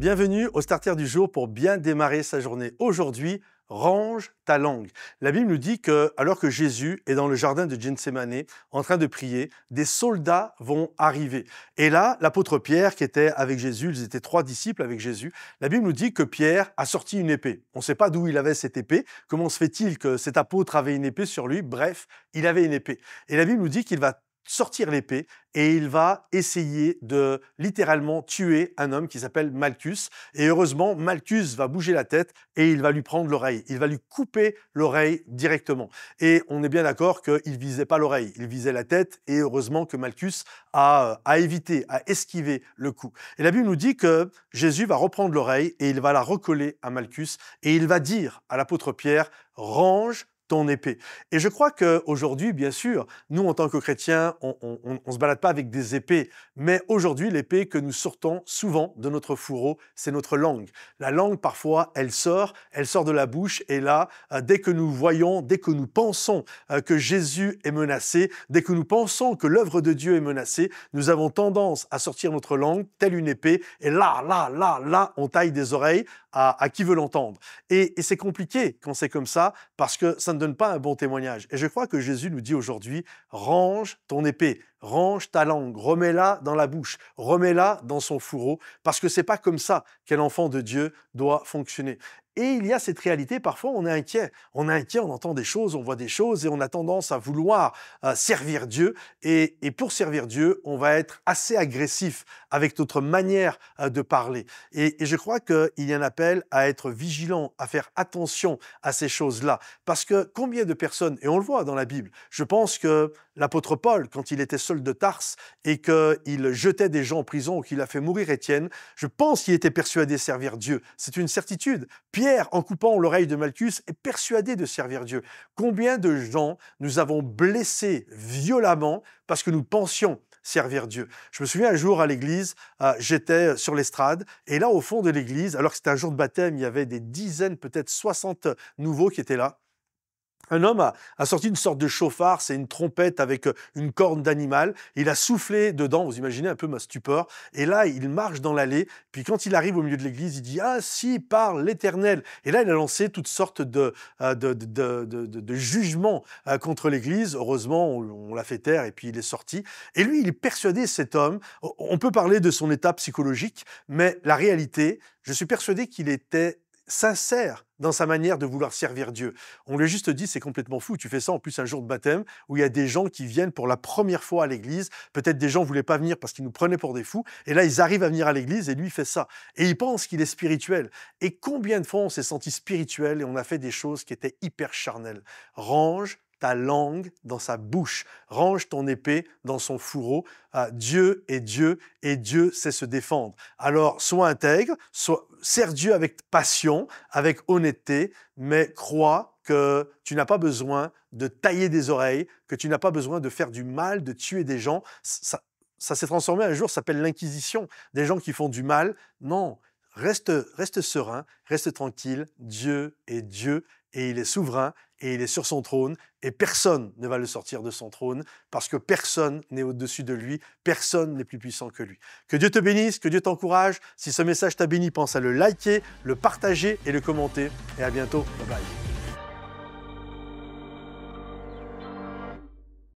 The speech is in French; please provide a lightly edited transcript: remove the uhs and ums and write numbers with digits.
Bienvenue au Starter du jour pour bien démarrer sa journée. Aujourd'hui, range ta langue. La Bible nous dit que, alors que Jésus est dans le jardin de Gethsémani en train de prier, des soldats vont arriver. Et là, l'apôtre Pierre qui était avec Jésus, ils étaient 3 disciples avec Jésus, la Bible nous dit que Pierre a sorti une épée. On ne sait pas d'où il avait cette épée, comment se fait-il que cet apôtre avait une épée sur lui, bref, il avait une épée. Et la Bible nous dit qu'il va sortir l'épée et il va essayer de littéralement tuer un homme qui s'appelle Malchus. Et heureusement, Malchus va bouger la tête et il va lui prendre l'oreille. Il va lui couper l'oreille directement. Et on est bien d'accord qu'il ne visait pas l'oreille, il visait la tête et heureusement que Malchus a évité, a esquivé le coup. Et la Bible nous dit que Jésus va reprendre l'oreille et il va la recoller à Malchus et il va dire à l'apôtre Pierre, « Range ton épée ». Et je crois qu'aujourd'hui, bien sûr, nous, en tant que chrétiens, on se balade pas avec des épées. Mais aujourd'hui, l'épée que nous sortons souvent de notre fourreau, c'est notre langue. La langue, parfois, elle sort de la bouche. Et là, dès que nous voyons, dès que nous pensons que Jésus est menacé, dès que nous pensons que l'œuvre de Dieu est menacée, nous avons tendance à sortir notre langue, telle une épée. Et là, on taille des oreilles à qui veut l'entendre. Et c'est compliqué quand c'est comme ça, parce que ça ne donne pas un bon témoignage. Et je crois que Jésus nous dit aujourd'hui, range ton épée, range ta langue, remets-la dans la bouche, remets-la dans son fourreau, parce que c'est pas comme ça qu'un enfant de Dieu doit fonctionner. Et il y a cette réalité, parfois on est inquiet, on entend des choses, on voit des choses et on a tendance à vouloir servir Dieu. Et pour servir Dieu, on va être assez agressif avec notre manière de parler. Et je crois qu'il y a un appel à être vigilant, à faire attention à ces choses-là. Parce que combien de personnes, et on le voit dans la Bible, je pense que l'apôtre Paul, quand il était Saul de Tarse et qu'il jetait des gens en prison ou qu'il a fait mourir Étienne, je pense qu'il était persuadé de servir Dieu. C'est une certitude. Pierre, en coupant l'oreille de Malchus, est persuadé de servir Dieu. Combien de gens nous avons blessés violemment parce que nous pensions servir Dieu. Je me souviens un jour à l'église, j'étais sur l'estrade et là au fond de l'église, alors que c'était un jour de baptême, il y avait des dizaines, peut-être 60 nouveaux qui étaient là. Un homme a sorti une sorte de chauffard, c'est une trompette avec une corne d'animal. Il a soufflé dedans, vous imaginez un peu ma stupeur. Et là, il marche dans l'allée. Puis quand il arrive au milieu de l'église, il dit « Ainsi parle l'Éternel ». Et là, il a lancé toutes sortes de jugements contre l'église. Heureusement, on l'a fait taire et puis il est sorti. Et lui, il est persuadé, cet homme, on peut parler de son état psychologique, mais la réalité, je suis persuadé qu'il était sincère dans sa manière de vouloir servir Dieu. On lui a juste dit, c'est complètement fou, tu fais ça en plus un jour de baptême où il y a des gens qui viennent pour la première fois à l'église, peut-être des gens ne voulaient pas venir parce qu'ils nous prenaient pour des fous, et là ils arrivent à venir à l'église et lui il fait ça. Et il pense qu'il est spirituel. Et combien de fois on s'est senti spirituel et on a fait des choses qui étaient hyper charnelles. Range ta langue dans sa bouche, range ton épée dans son fourreau. Dieu est Dieu et Dieu sait se défendre. Alors, sois intègre, sers Dieu avec passion, avec honnêteté, mais crois que tu n'as pas besoin de tailler des oreilles, que tu n'as pas besoin de faire du mal, de tuer des gens. Ça s'est transformé un jour, ça s'appelle l'inquisition. Des gens qui font du mal. Non, reste serein, reste tranquille. Dieu est Dieu et il est souverain et il est sur son trône et personne ne va le sortir de son trône parce que personne n'est au-dessus de lui, personne n'est plus puissant que lui. Que Dieu te bénisse, que Dieu t'encourage. Si ce message t'a béni, pense à le liker, le partager et le commenter. Et à bientôt. Bye bye.